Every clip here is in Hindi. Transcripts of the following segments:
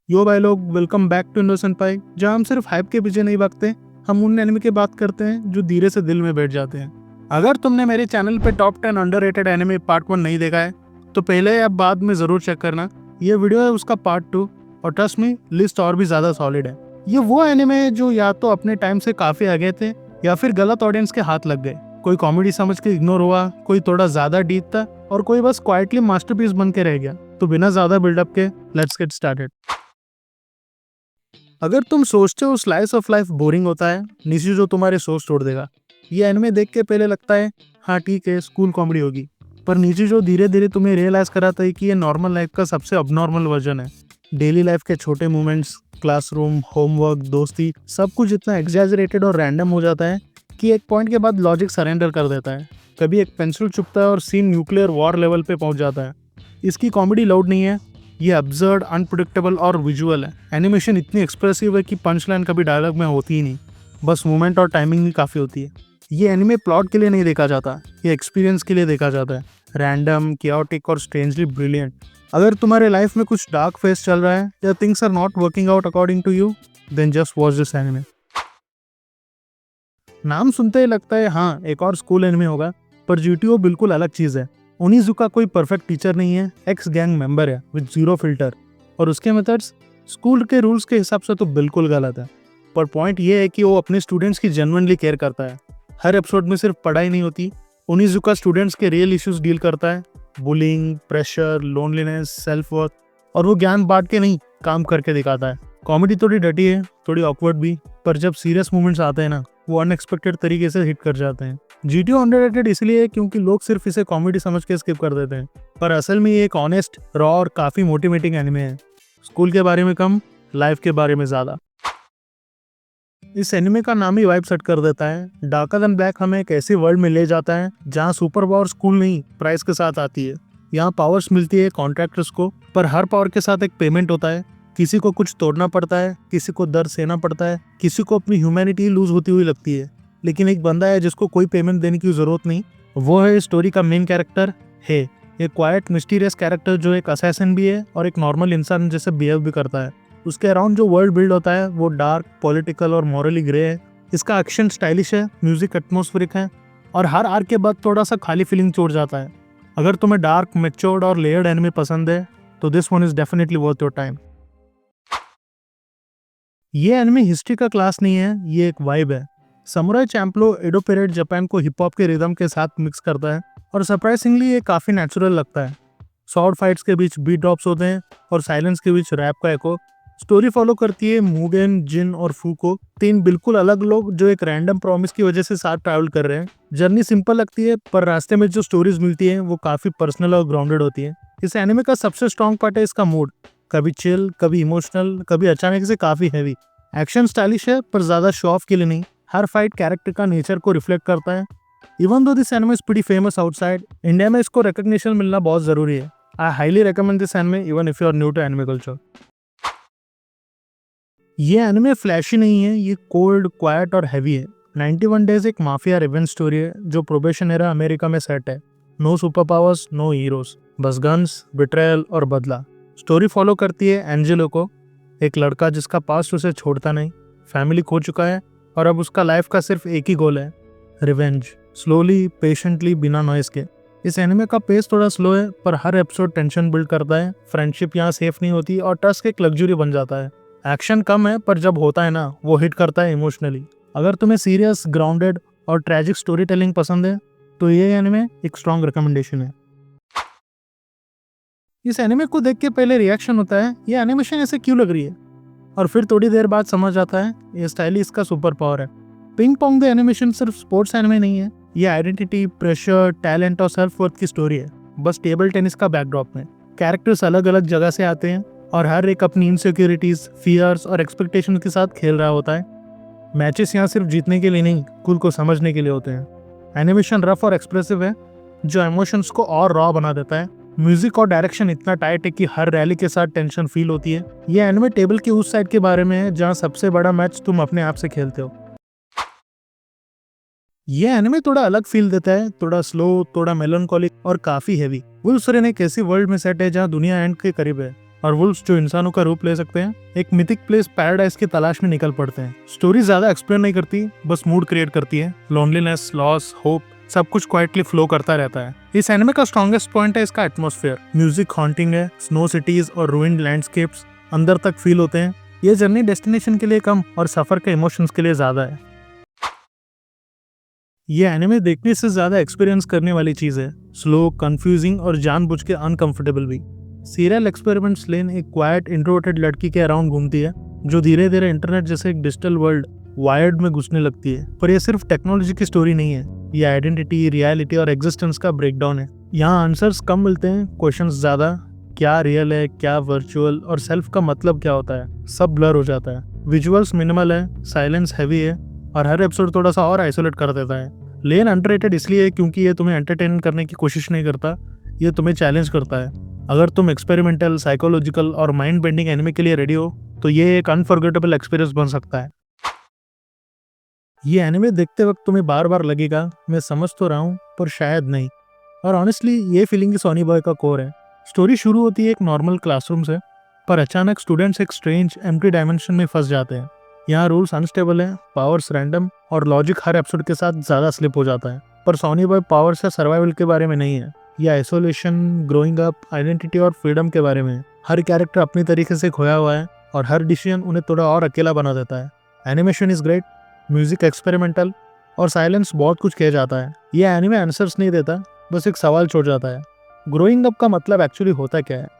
यो भाई लोग, वेलकम बैक टू इंडोसेंट पाई, जहाँ हम सिर्फ हाइप के पीछे नहीं भागते। हम उन एनिमे की बात करते हैं जो धीरे से दिल में बैठ जाते हैं। अगर तुमने मेरे चैनल पे टॉप 10 अंडररेटेड एनिमे पार्ट 1 नहीं देखा है तो पहले या बाद में जरूर चेक करना। ये वीडियो है उसका पार्ट 2 और ट्रस्ट मी, लिस्ट और भी ज्यादा सॉलिड है। ये वो एनिमे है जो या तो अपने टाइम से काफी आगे थे या फिर गलत ऑडियंस के हाथ लग गए। कोई कॉमेडी समझ के इग्नोर हुआ, कोई थोड़ा ज्यादा डीप था और कोई बस क्वाइटली मास्टरपीस बन के रह गया। तो बिना ज्यादा बिल्डअप के लेट्स गेट स्टार्टेड। अगर तुम सोचते हो स्लाइस ऑफ लाइफ बोरिंग होता है, निशी जो तुम्हारे सोच तोड़ देगा। ये एनिमे देख के पहले लगता है हाँ ठीक है, स्कूल कॉमेडी होगी, पर नीचे जो धीरे धीरे तुम्हें रियलाइज कराता है कि ये नॉर्मल लाइफ का सबसे अबनॉर्मल वर्जन है। डेली लाइफ के छोटे मोमेंट्स, क्लासरूम, होमवर्क, दोस्ती, सब कुछ इतना एग्जैजरेटेड और रैंडम हो जाता है कि एक पॉइंट के बाद लॉजिक सरेंडर कर देता है। कभी एक पेंसिल चुभता है और सीन न्यूक्लियर वॉर लेवल पे पहुंच जाता है। इसकी कॉमेडी लाउड नहीं है, ये अब्सर्ड, अनप्रिडिक्टेबल और विजुअल है। एनिमेशन इतनी एक्सप्रेसिव है कि पंच लाइन कभी डायलॉग में होती ही नहीं, बस मूवमेंट और टाइमिंग ही काफ़ी होती है। ये एनिमे प्लॉट के लिए नहीं देखा जाता, ये एक्सपीरियंस के लिए देखा जाता है। रैंडम, कियोटिक और स्ट्रेंजली ब्रिलियंट। अगर तुम्हारे लाइफ में कुछ डार्क फेस चल रहा है या things are not working out according to you, then just watch this anime. नाम सुनते ही लगता है हाँ एक और स्कूल एनिमे होगा, पर जीटीओ बिल्कुल अलग चीज़ है। ओनिजुका कोई परफेक्ट टीचर नहीं है, एक्स गैंग मेंबर है विद जीरो फिल्टर, और उसके मेथड्स स्कूल के रूल्स के हिसाब से तो बिल्कुल गलत है। पर पॉइंट ये है कि वो अपने स्टूडेंट्स की जेन्युइनली केयर करता है। हर एपिसोड में सिर्फ पढ़ाई नहीं होती, ओनिजुका स्टूडेंट्स के रियल इश्यूज डील करता है। Bullying, pressure, loneliness, self worth, और वो ज्ञान बांट के नहीं, काम करके दिखाता है। कॉमेडी थोड़ी डटी है, थोड़ी ऑकवर्ड भी, पर जब सीरियस मोमेंट्स आते हैं ना, वो अनएक्सपेक्टेड तरीके से हिट कर जाते हैं। जीटीओ अंडररेटेड इसलिए है क्योंकि लोग सिर्फ इसे कॉमेडी समझ के स्किप कर देते हैं, पर असल में ये एक ऑनेस्ट, रॉ और काफी मोटिवेटिंग एनिमे है। स्कूल के बारे में कम, लाइफ के बारे में ज्यादा। इस एनिमे का नाम ही वाइब सेट कर देता है। डार्कर देन ब्लैक हमें एक ऐसी वर्ल्ड में ले जाता है जहाँ सुपर पावर स्कूल नहीं, प्राइस के साथ आती है। यहाँ पावर्स मिलती है कॉन्ट्रैक्टर्स को, पर हर पावर के साथ एक पेमेंट होता है। किसी को कुछ तोड़ना पड़ता है, किसी को दर्द सहना पड़ता है, किसी को अपनी ह्यूमैनिटी लूज होती हुई लगती है। लेकिन एक बंदा है जिसको कोई पेमेंट देने की जरूरत नहीं। वो है स्टोरी का मेन कैरेक्टर है। ये क्वाइट मिस्टीरियस कैरेक्टर जो एक असैसिन भी है और एक नॉर्मल इंसान जैसे बिहेव भी करता है। उसके अराउंड जो वर्ल्ड बिल्ड होता है वो डार्क, पॉलिटिकल और मॉरली ग्रे है। इसका एक्शन स्टाइलिश है, म्यूजिक एटमॉस्फेरिक है, और हर आर्क के बाद थोड़ा सा खाली फीलिंग छोड़ जाता है। अगर तुम्हें डार्क, मैच्योर्ड और लेयर्ड एनिमे पसंद है तो this one is definitely worth your time. ये एनिमे हिस्ट्री का क्लास नहीं है, ये एक वाइब है। समुराई चैंप्लो एडो पीरियड जापान को हिप हॉप के रिदम के साथ मिक्स करता है और सरप्राइजिंगली ये काफी नेचुरल लगता है। शॉर्ट फाइट्स के बीच बीट ड्रॉप्स होते हैं और साइलेंस के बीच रैप का एको। स्टोरी फॉलो करती है मुगेन, जिन और फू को, तीन बिल्कुल अलग लोग जो एक रैंडम प्रॉमिस की वजह से साथ ट्रैवल कर रहे हैं। जर्नी सिंपल लगती है, पर रास्ते में जो स्टोरीज मिलती है वो काफी पर्सनल और ग्राउंडेड होती है। इस एनिमे का सबसे स्ट्रॉन्ग पार्ट है इसका मूड, कभी चिल, कभी इमोशनल, कभी अचानक से काफी हैवी। एक्शन स्टाइलिश है पर ज्यादा शो ऑफ के लिए नहीं, हर फाइट कैरेक्टर का नेचर को रिफ्लेक्ट करता है। Even though this anime is pretty famous outside India में, इसको रिकॉग्निशन मिलना बहुत जरूरी है। I highly recommend this anime even if you are new to anime culture. ये एनिमे फ्लैशी नहीं है, ये कोल्ड, क्वाइट और हैवी है। 91 डेज एक माफिया रिवेंज स्टोरी है जो प्रोबेशन एरा अमेरिका में सेट है। No super powers, no heroes, बस गन्स, बिट्रेयल और बदला। स्टोरी फॉलो करती है एंजेलो को, एक लड़का जिसका पास्ट उसे छोड़ता नहीं, फैमिली खो चुका है और अब उसका लाइफ का सिर्फ एक ही गोल है, रिवेंज। स्लोली, पेशेंटली, बिना नॉइस के। इस एनिमे का पेस थोड़ा स्लो है, पर हर एपिसोड टेंशन बिल्ड करता है। फ्रेंडशिप यहाँ सेफ नहीं होती और ट्रस्ट एक लग्जरी बन जाता है। एक्शन कम है, पर जब होता है ना वो हिट करता है इमोशनली। अगर तुम्हें सीरियस, ग्राउंडेड और ट्रैजिक स्टोरी टेलिंग पसंद है तो ये एनिमे एक स्ट्रॉन्ग रिकमेंडेशन है। इस एनिमे को देख के पहले रिएक्शन होता है ये एनिमेशन ऐसे क्यों लग रही है, और फिर थोड़ी देर बाद समझ आता है ये स्टाइल ही इसका सुपर पावर है। पिंग पोंग द एनिमेशन सिर्फ स्पोर्ट्स एनिमे नहीं है, ये आइडेंटिटी, प्रेशर, टैलेंट और सेल्फ वर्थ की स्टोरी है, बस टेबल टेनिस का बैकड्रॉप में। कैरेक्टर्स अलग अलग जगह से आते हैं और हर एक अपनी इनसिक्योरिटीज, फियर्स और एक्सपेक्टेशन के साथ खेल रहा होता है। मैचेस यहाँ सिर्फ जीतने के लिए नहीं, खुद को समझने के लिए होते हैं। एनिमेशन रफ और एक्सप्रेसिव है जो इमोशंस को और रॉ बना देता है। म्यूजिक और डायरेक्शन इतना टाइट है कि हर रैली के साथ टेंशन फील होती है। ये एनिमे टेबल के उस साइड के बारे में है जहाँ सबसे बड़ा मैच तुम अपने आप से खेलते हो। ये एनिमे थोड़ा अलग फील देता है, थोड़ा स्लो, थोड़ा मेलनकॉलिक और काफी हैवी। वो दूसरे ने एक ऐसी वर्ल्ड में सेट है जहाँ दुनिया एंड के करीब है। और वुल्फ्स जो इंसानों का रूप ले सकते हैं, एक मिथिक प्लेस पैराडाइज की तलाश में निकल पड़ते हैं। स्टोरी ज्यादा एक्सप्लेन नहीं करती, बस मूड क्रिएट करती है। लोनलीनेस, लॉस, होप, सब कुछ क्वाइटली फ्लो करता रहता है। इस एनिमे का स्ट्रॉन्गेस्ट पॉइंट है इसका एटमॉस्फेयर। म्यूजिक हॉन्टिंग है, स्नो सिटीज और रूइंड लैंडस्केप्स अंदर तक फील होते हैं। ये जर्नी डेस्टिनेशन के लिए कम और सफर के इमोशंस के लिए ज्यादा है। ये एनिमे देखने से ज्यादा एक्सपीरियंस करने वाली चीज है। स्लो, कंफ्यूजिंग और जानबूझ के अनकंफर्टेबल भी। सीरियल एक्सपेरिमेंट्स लेन एक क्वाइट इंट्रोवर्टेड लड़की के अराउंड घूमती है, जो धीरे धीरे इंटरनेट जैसे एक डिजिटल वर्ल्ड वायर्ड में घुसने लगती है। पर ये सिर्फ टेक्नोलॉजी की स्टोरी नहीं है, ये आइडेंटिटी, रियलिटी और एग्जिस्टेंस का ब्रेकडाउन है। यहाँ आंसर्स कम मिलते हैं, क्वेश्चंस ज्यादा। क्या रियल है, क्या वर्चुअल, और सेल्फ का मतलब क्या होता है, सब ब्लर हो जाता है। विजुअल्स मिनिमल है, साइलेंस हैवी है और हर एपिसोड थोड़ा सा और आइसोलेट कर देता है। लेन अंडररेटेड इसलिए है क्योंकि ये तुम्हें एंटरटेन करने की कोशिश नहीं करता, ये तुम्हें चैलेंज करता है। अगर तुम एक्सपेरिमेंटल, साइकोलॉजिकल और माइंड बेंडिंग एनिमे के लिए रेडी हो तो ये एक अनफॉरगेटेबल एक्सपीरियंस बन सकता है। ये एनिमे देखते वक्त तुम्हें बार बार लगेगा मैं समझ तो रहा हूँ पर शायद नहीं। और ऑनेस्टली ये फीलिंग सोनी बॉय का कोर है। स्टोरी शुरू होती है एक नॉर्मल क्लासरूम से, पर अचानक स्टूडेंट्स एक स्ट्रेंज एम्प्टी डायमेंशन में फंस जाते हैं। यहाँ रूल्स अनस्टेबल हैं, पावर्स रैंडम और लॉजिक हर एपिसोड के साथ ज़्यादा स्लिप हो जाता है। पर सोनी बॉय पावर से सर्वाइवल के बारे में नहीं है, यह आइसोलेशन, ग्रोइंग अप, आइडेंटिटी और फ्रीडम के बारे में है। हर कैरेक्टर अपनी तरीके से खोया हुआ है और हर डिसीजन उन्हें थोड़ा और अकेला बना देता है। Animation is great, music experimental और साइलेंस बहुत कुछ किया जाता है। यह एनिमे आंसर्स नहीं देता, बस एक सवाल छोड़ जाता है, ग्रोइंग अप का मतलब एक्चुअली होता क्या है।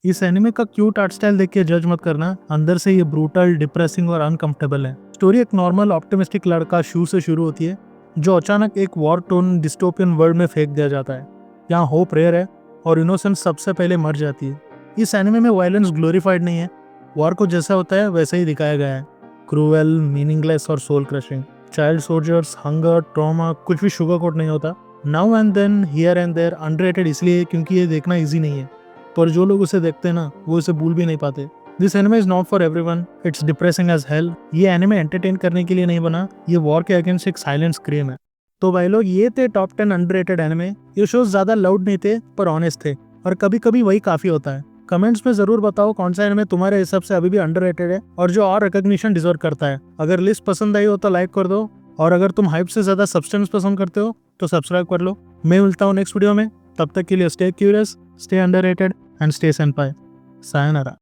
इस एनिमे का क्यूट आर्ट स्टाइल देख के जज मत करना, अंदर से ये ब्रूटल, डिप्रेसिंग और अनकंफर्टेबल है। स्टोरी एक नॉर्मल ऑप्टिमिस्टिक लड़का शू से शुरू होती है, जो अचानक एक वॉर टोन डिस्टोपियन वर्ल्ड में फेंक दिया जाता है। यहाँ होप रेयर है और इनोसेंस सबसे पहले मर जाती है। इस एनिमे में वायलेंस ग्लोरीफाइड नहीं है, वॉर को जैसा होता है वैसा ही दिखाया गया है। क्रूएल, मीनिंगलेस और soul crushing. Child soldiers, hunger, trauma, कुछ भी शुगर कोट नहीं होता। Now and then, here and there underrated इसलिए क्योंकि ये देखना इजी नहीं है, पर जो लोग उसे देखते हैं ना वो इसे भूल भी नहीं पाते। This anime is not for everyone, it's depressing as hell. ये एनिमे एंटरटेन करने के लिए नहीं बना, ये वॉर के अगेंस्ट एक साइलेंट स्क्रीम है। तो भाई लोग, ये थे टॉप 10 अंडररेटेड एनिमे। ये शोज ज्यादा लाउड नहीं थे पर ऑनेस्ट थे, और कभी कभी वही काफी होता है। कमेंट्स में जरूर बताओ कौन सा एनिमे तुम्हारे हिसाब से अभी भी अंडररेटेड है और जो और रिकॉग्निशन डिजर्व करता है। अगर लिस्ट पसंद आई हो तो लाइक कर दो, और अगर तुम हाइप से ज्यादा सब्सटेंस पसंद करते हो तो सब्सक्राइब कर लो। मैं मिलता हूँ नेक्स्ट वीडियो में, तब तक के लिए stay curious, stay underrated and stay senpai. Sayonara.